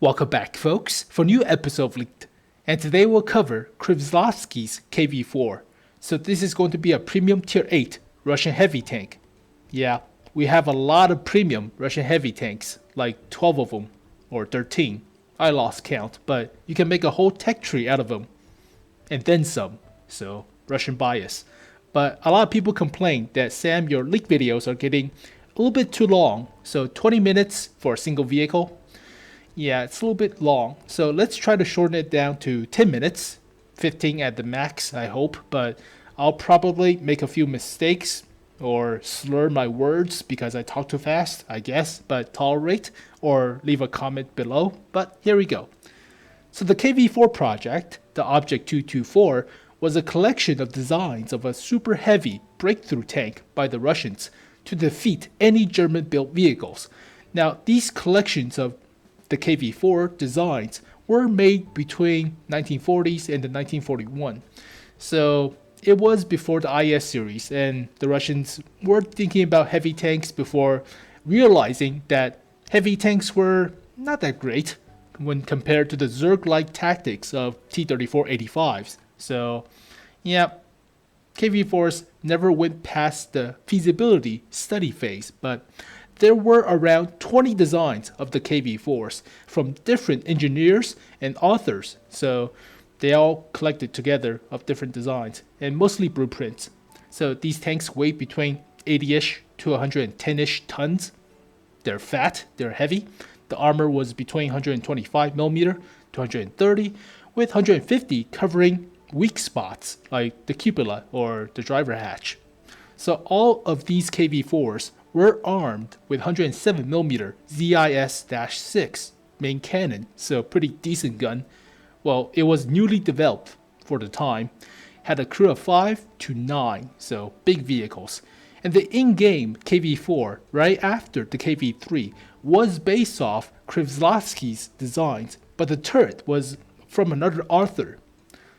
Welcome back, folks, for a new episode of Leaked. And today we'll cover Kreslavsky's KV-4. So this is going to be a premium tier 8 Russian heavy tank. Yeah, we have a lot of premium Russian heavy tanks, like 12 of them, or 13. I lost count, but you can make a whole tech tree out of them. And then some, so Russian bias. But a lot of people complain that Sam, your leak videos are getting a little bit too long. So 20 minutes for a single vehicle. Yeah, it's a little bit long, so let's try to shorten it down to 10 minutes, 15 at the max, I hope, but I'll probably make a few mistakes or slur my words because I talk too fast, I guess, but tolerate or leave a comment below, but here we go. So the KV-4 project, the Object 224, was a collection of designs of a super heavy breakthrough tank by the Russians to defeat any German-built vehicles. Now, these collections of the KV-4 designs were made between 1940s and the 1941. So it was before the IS series, and the Russians were thinking about heavy tanks before realizing that heavy tanks were not that great when compared to the Zerg-like tactics of T-34-85s. So yeah, KV-4s never went past the feasibility study phase, but there were around 20 designs of the KV-4s from different engineers and authors, so they all collected together of different designs and mostly blueprints. So these tanks weigh between 80-ish to 110-ish tons. They're fat, they're heavy. The armor was between 125mm to 130, with 150 covering weak spots like the cupola or the driver hatch. So all of these KV-4s were armed with 107mm ZIS-6 main cannon, so pretty decent gun. Well, it was newly developed for the time, had a crew of 5 to 9, so big vehicles. And the in-game KV-4, right after the KV-3, was based off Kreslavsky's designs, but the turret was from another author.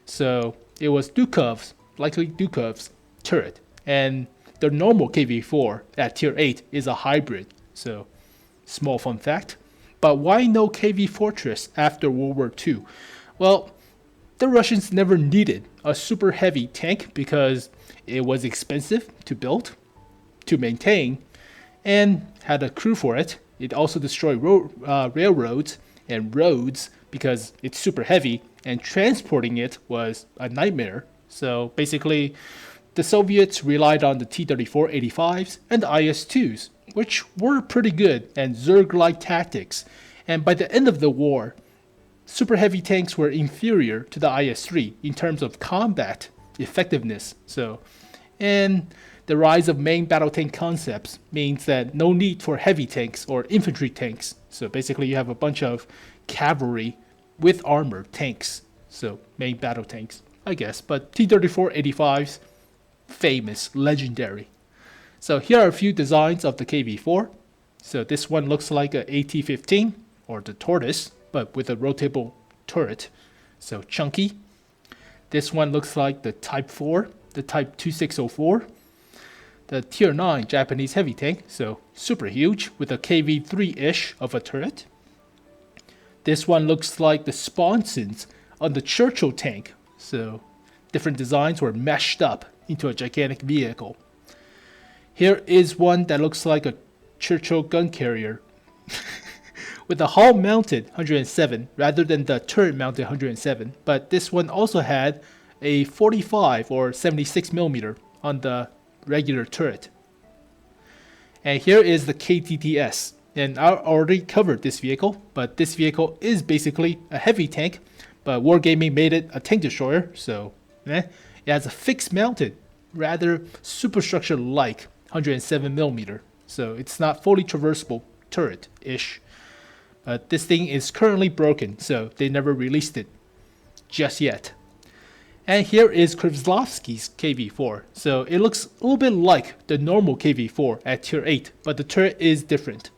So it was Dukov's, likely Dukov's turret, and the normal KV-4 at tier 8 is a hybrid, so small fun fact. But why no KV Fortress after World War II? Well, the Russians never needed a super heavy tank because it was expensive to build, to maintain, and had a crew for it. It also destroyed railroads and roads because it's super heavy, and transporting it was a nightmare. So basically, the Soviets relied on the T-34-85s and the IS-2s, which were pretty good and Zerg-like tactics. And by the end of the war, super heavy tanks were inferior to the IS-3 in terms of combat effectiveness. And the rise of main battle tank concepts means that no need for heavy tanks or infantry tanks. So basically you have a bunch of cavalry with armor tanks. So main battle tanks, I guess. But T-34-85s, famous, legendary. So here are a few designs of the KV-4. So this one looks like a AT-15 or the Tortoise, but with a rotatable turret. So chunky. This one looks like the Type 4, the Type 2604. The Tier 9 Japanese heavy tank, so super huge with a KV-3-ish of a turret. This one looks like the sponsons on the Churchill tank. So different designs were meshed up into a gigantic vehicle. Here is one that looks like a Churchill gun carrier with a hull mounted 107 rather than the turret mounted 107, but this one also had a 45 or 76mm on the regular turret. And here is the KTTS, and I already covered this vehicle, but this vehicle is basically a heavy tank, but Wargaming made it a tank destroyer, so it has a fixed mounted, rather superstructure-like 107mm, so it's not fully traversable turret-ish. But this thing is currently broken, so they never released it just yet. And here is Kreslavsky's KV-4, so it looks a little bit like the normal KV-4 at tier 8, but the turret is different.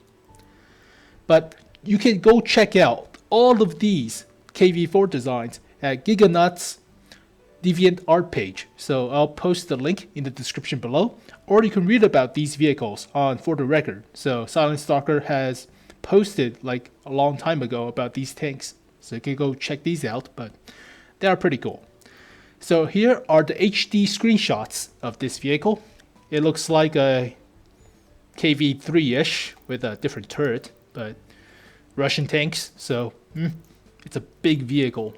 But you can go check out all of these KV-4 designs at Giganaut's Deviantart page, so I'll post the link in the description below, or you can read about these vehicles on For the Record. So Silent Stalker has posted like a long time ago about these tanks, so you can go check these out, but they are pretty cool. So here are the HD screenshots of this vehicle. It looks like a KV-3-ish with a different turret, but Russian tanks, so it's a big vehicle.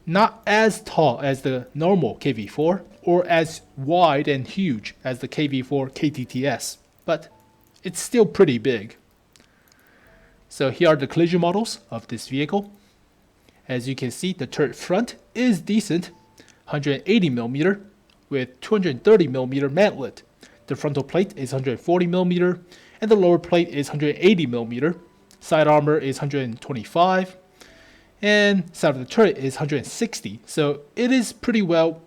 Not as tall as the normal KV-4 or as wide and huge as the KV-4 KTTS, but it's still pretty big. So here are the collision models of this vehicle. As you can see, the turret front is decent, 180mm with 230mm mantlet. The frontal plate is 140mm and the lower plate is 180mm. Side armor is 125 and side of the turret is 160. So it is pretty well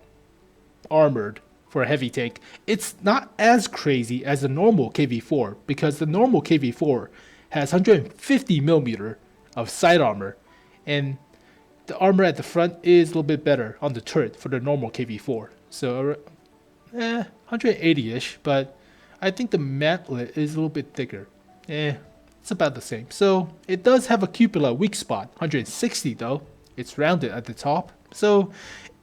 armored for a heavy tank. It's not as crazy as the normal KV-4 because the normal KV-4 has 150mm of side armor, and the armor at the front is a little bit better on the turret for the normal KV-4. So 180-ish, but I think the mantlet is a little bit thicker. It's about the same. So it does have a cupola weak spot, 160 though. It's rounded at the top, so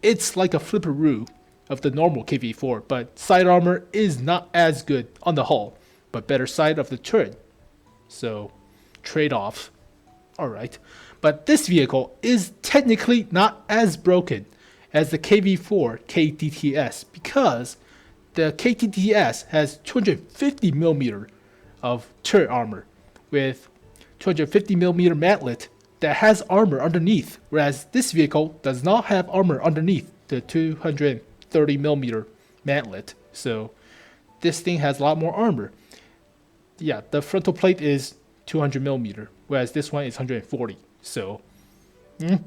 it's like a flipperoo of the normal KV-4, but side armor is not as good on the hull, but better side of the turret. So trade-off. Alright. But this vehicle is technically not as broken as the KV-4 KTTS because the KTTS has 250mm of turret armor with 250mm mantlet that has armor underneath, whereas this vehicle does not have armor underneath the 230mm mantlet. So this thing has a lot more armor. Yeah, the frontal plate is 200mm, whereas this one is 140. So, and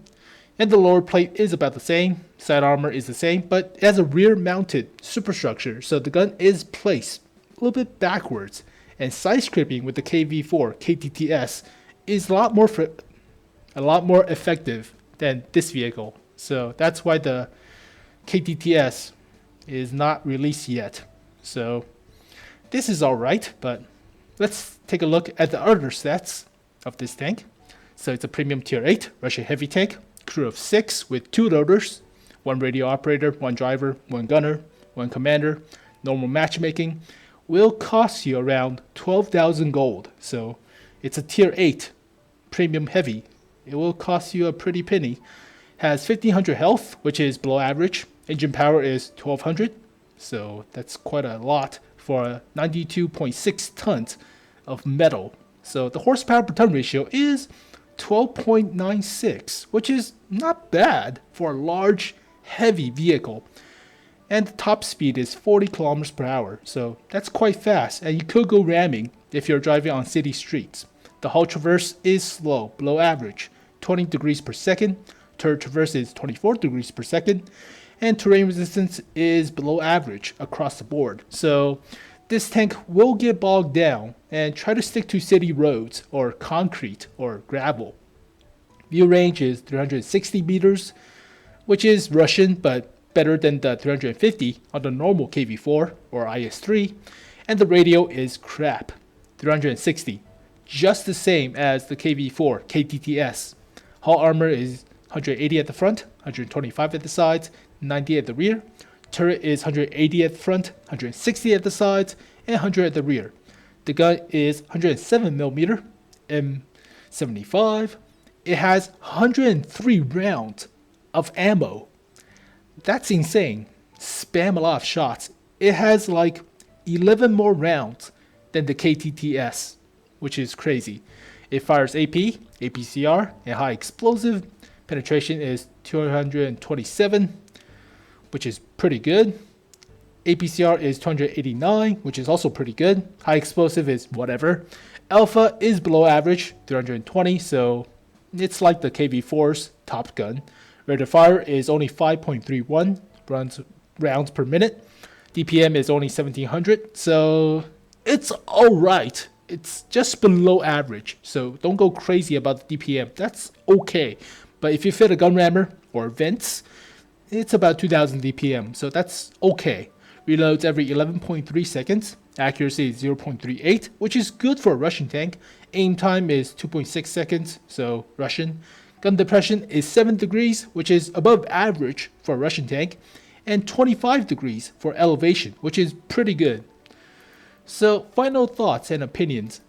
the lower plate is about the same. Side armor is the same, but it has a rear-mounted superstructure, so the gun is placed a little bit backwards. And side scraping with the KV-4 KTTS is a lot more effective than this vehicle. So that's why the KTTS is not released yet. So this is alright, but let's take a look at the other stats of this tank. So it's a premium tier 8 Russian heavy tank, crew of 6 with 2 loaders, 1 radio operator, 1 driver, 1 gunner, 1 commander. Normal matchmaking will cost you around 12,000 gold. So it's a tier 8 premium heavy. It will cost you a pretty penny. Has 1500 health, which is below average. Engine power is 1200. So that's quite a lot for a 92.6 tons of metal. So the horsepower per ton ratio is 12.96, which is not bad for a large, heavy vehicle. And the top speed is 40 kilometers per hour, so that's quite fast, and you could go ramming if you're driving on city streets. The hull traverse is slow, below average, 20 degrees per second. Turret traverse is 24 degrees per second, and terrain resistance is below average across the board. So this tank will get bogged down and try to stick to city roads or concrete or gravel. View range is 360 meters, which is Russian but better than the 350 on the normal KV-4 or IS-3, and the radio is crap, 360, just the same as the KV-4 KTTS. Hull armor is 180 at the front, 125 at the sides, 90 at the rear. Turret is 180 at the front, 160 at the sides, and 100 at the rear. The gun is 107mm M75. It has 103 rounds of ammo. That's insane. Spam a lot of shots. It has like 11 more rounds than the KTTS, which is crazy. It fires AP, APCR, and high explosive. Penetration is 227, which is pretty good. APCR is 289, which is also pretty good. High explosive is whatever. Alpha is below average, 320, so it's like the KV-4's top gun. Rate of fire is only 5.31 rounds per minute. DPM is only 1700, so it's alright. It's just below average, so don't go crazy about the DPM. That's okay. But if you fit a gun rammer or vents, it's about 2000 DPM, so that's okay. reloads every 11.3 seconds, accuracy is 0.38, which is good for a Russian tank. Aim time is 2.6 seconds, so Russian. Gun depression is 7 degrees, which is above average for a Russian tank, and 25 degrees for elevation, which is pretty good. So, final thoughts and opinions.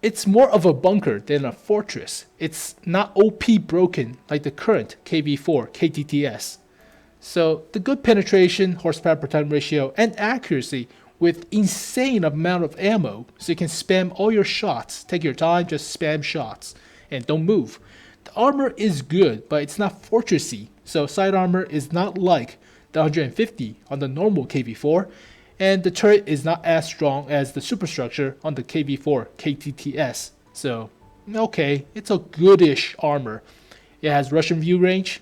It's more of a bunker than a fortress. It's not OP broken like the current KV-4 KTTS. So the good penetration, horsepower per ton ratio, and accuracy with insane amount of ammo, so you can spam all your shots. Take your time, just spam shots, and don't move. The armor is good, but it's not fortressy, so side armor is not like the 150 on the normal KV-4, and the turret is not as strong as the superstructure on the KV-4 KTTS. So, okay, it's a goodish armor. It has Russian view range,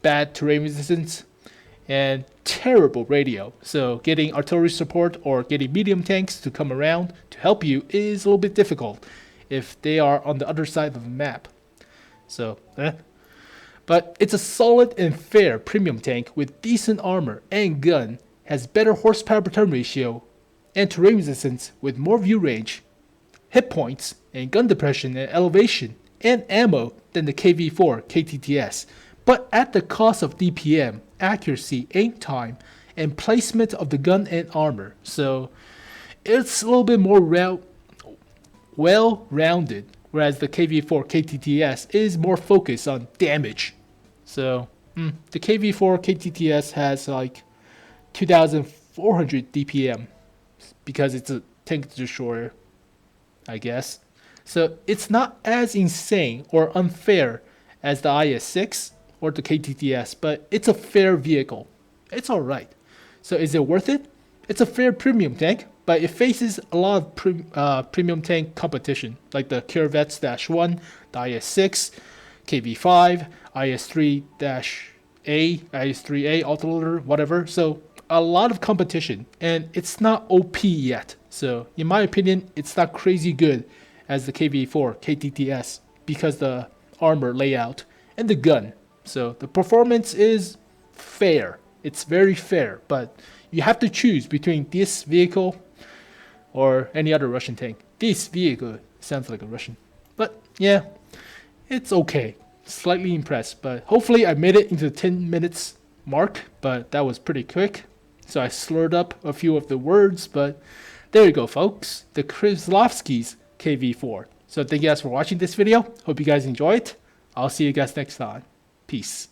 bad terrain resistance, and terrible radio. So getting artillery support or getting medium tanks to come around to help you is a little bit difficult if they are on the other side of the map. So, But it's a solid and fair premium tank with decent armor and gun, has better horsepower per turn ratio and terrain resistance with more view range, hit points, and gun depression and elevation and ammo than the KV-4 KTTS, but at the cost of DPM, accuracy, aim time, and placement of the gun and armor. So it's a little bit more well-rounded, whereas the KV-4 KTTS is more focused on damage. So the KV-4 KTTS has like 2,400 DPM because it's a tank destroyer, I guess. So it's not as insane or unfair as the IS-6 or the KTTS, but it's a fair vehicle. It's alright. So is it worth it? It's a fair premium tank, but it faces a lot of premium tank competition, like the Corvettes-1, the IS-6, KV-5, IS-3-A, IS-3A, autoloader, whatever. So a lot of competition, and it's not OP yet. So in my opinion, it's not crazy good as the KV-4 KTTS because the armor layout and the gun. So the performance is fair. It's very fair, but you have to choose between this vehicle or any other Russian tank. This vehicle sounds like a Russian, but yeah, it's okay. Slightly impressed, but hopefully I made it into the 10 minutes mark, but that was pretty quick. So I slurred up a few of the words, but there you go, folks. The Kreslavsky's KV-4. So thank you guys for watching this video. Hope you guys enjoy it. I'll see you guys next time. Peace.